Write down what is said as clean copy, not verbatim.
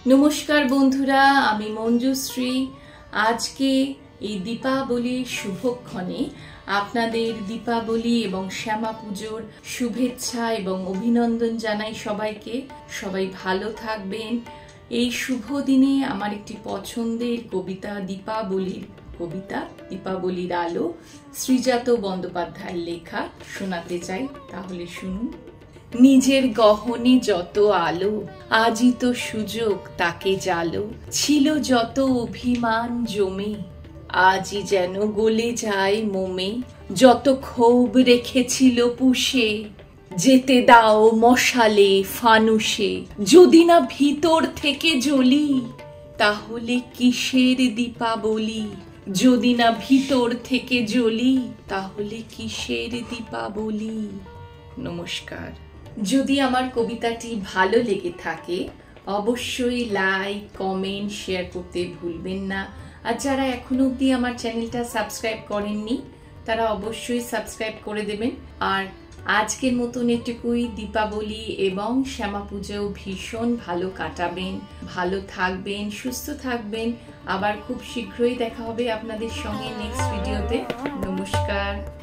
নমস্কার বন্ধুরা, আমি মঞ্জুশ্রী। আজকে এই দীপাবলির শুভক্ষণে আপনাদের দীপাবলি এবং শ্যামা পুজোর শুভেচ্ছা এবং অভিনন্দন জানাই সবাইকে। সবাই ভালো থাকবেন। এই শুভ দিনে আমার একটি পছন্দের কবিতা, দীপাবলির আলো, শ্রীজাত বন্দ্যোপাধ্যায়ের লেখা শোনাতে চাই, তাহলে শুনুন। নিজের গহনে যত আলো, আজই তো সুযোগ তাকে জালো। ছিল যত অভিমান জমে, আজই যেন গলে যায় মোমে। যত ক্ষোভ রেখেছিল পুষে, যেতে দাও মশালে ফানুষে। যদি না ভিতর থেকে জ্বলি, তাহলে কিসের দীপাবলি? যদি না ভিতর থেকে জ্বলি, তাহলে কিসের দীপাবলি? নমস্কার। যদি আমার কবিতাটি ভালো লেগে থাকে অবশ্যই লাইক, কমেন্ট, শেয়ার করতে ভুলবেন না। আর যারা এখনো অবধি আমার চ্যানেলটা সাবস্ক্রাইব করেননি তারা অবশ্যই সাবস্ক্রাইব করে দেবেন। আর আজকের মতন এটুকুই। দীপাবলি এবং শ্যামা পুজো ভীষণ ভালো কাটাবেন, ভালো থাকবেন, সুস্থ থাকবেন। আবার খুব শীঘ্রই দেখা হবে আপনাদের সঙ্গে নেক্সট ভিডিওতে। নমস্কার।